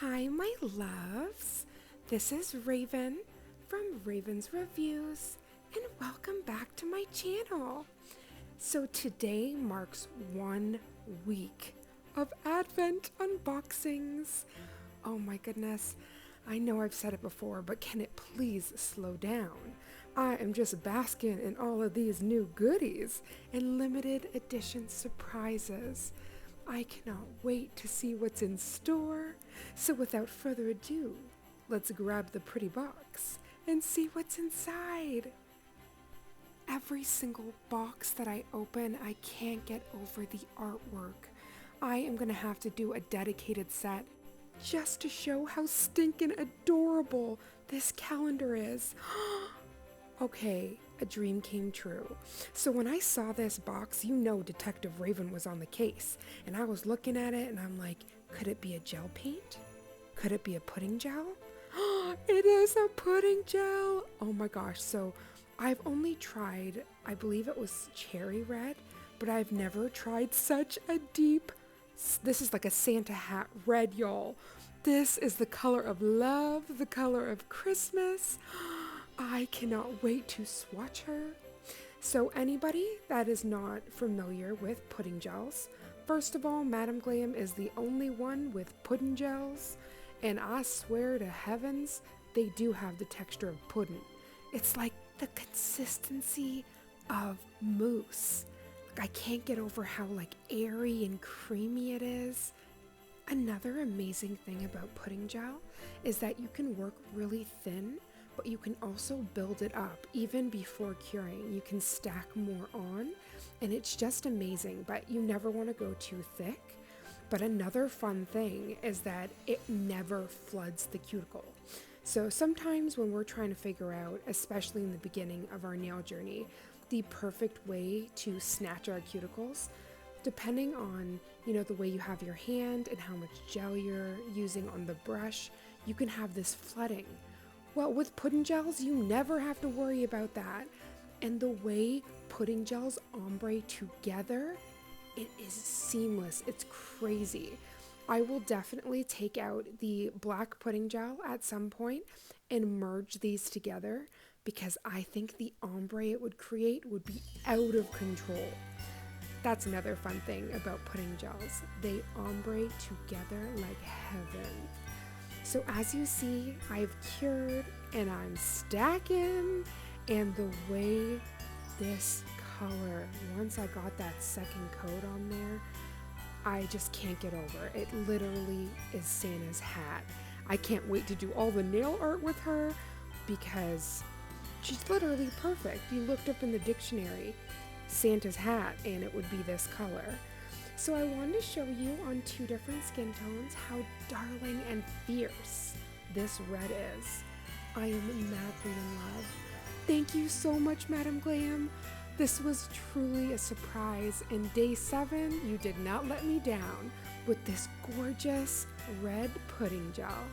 Hi, my loves. This is Raven from Raven's Reviews, and welcome back to my channel. So today marks 1 week of Advent unboxings. Oh my goodness. I know I've said it before, but can it please slow down? I am just basking in all of these new goodies and limited edition surprises. I cannot wait to see what's in store. So without further ado, let's grab the pretty box and see what's inside. Every single box that I open, I can't get over the artwork. I am going to have to do a dedicated set just to show how stinking adorable this calendar is. Okay, a dream came true. So when I saw this box, you know Detective Raven was on the case. And I was looking at it and I'm like, could it be a gel paint? Could it be a pudding gel? It is a pudding gel! Oh my gosh, so I've only tried, I believe it was cherry red, but I've never tried such a deep, this is like a Santa hat red, y'all. This is the color of love, the color of Christmas. I cannot wait to swatch her. So anybody that is not familiar with pudding gels, first of all, Madam Glam is the only one with pudding gels, and I swear to heavens, they do have the texture of pudding. It's like the consistency of mousse. I can't get over how like airy and creamy it is. Another amazing thing about pudding gel is that you can work really thin, but you can also build it up even before curing. You can stack more on, and it's just amazing, but you never want to go too thick. But another fun thing is that it never floods the cuticle. So sometimes when we're trying to figure out, especially in the beginning of our nail journey, the perfect way to snatch our cuticles, depending on, the way you have your hand and how much gel you're using on the brush, you can have this flooding. Well, with pudding gels, you never have to worry about that. And the way pudding gels ombre together, it is seamless. It's crazy. I will definitely take out the black pudding gel at some point and merge these together because I think the ombre it would create would be out of control. That's another fun thing about pudding gels. They ombre together like heaven. So as you see, I've cured and I'm stacking, and the way this color, once I got that second coat on there, I just can't get over it. It literally is Santa's hat. I can't wait to do all the nail art with her because she's literally perfect. You looked up in the dictionary Santa's hat and it would be this color. So I wanted to show you on 2 different skin tones how darling and fierce this red is. I am madly in love. Thank you so much, Madam Glam. This was truly a surprise, and day 7, you did not let me down with this gorgeous red pudding gel.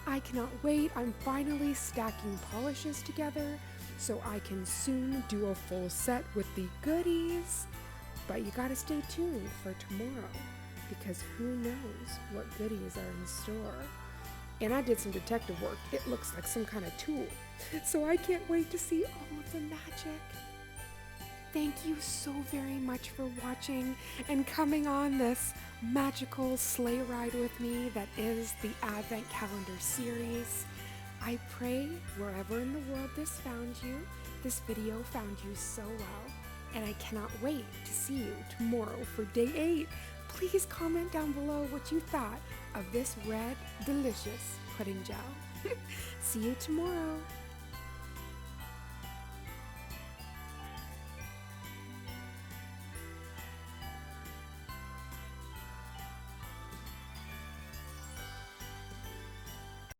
I cannot wait. I'm finally stacking polishes together so I can soon do a full set with the goodies. But you gotta stay tuned for tomorrow because who knows what goodies are in store. And I did some detective work. It looks like some kind of tool. So I can't wait to see all of the magic. Thank you so very much for watching and coming on this magical sleigh ride with me that is the Advent Calendar series. I pray wherever in the world this found you, this video found you so well. And I cannot wait to see you tomorrow for day 8. Please comment down below what you thought of this red, delicious pudding gel. See you tomorrow.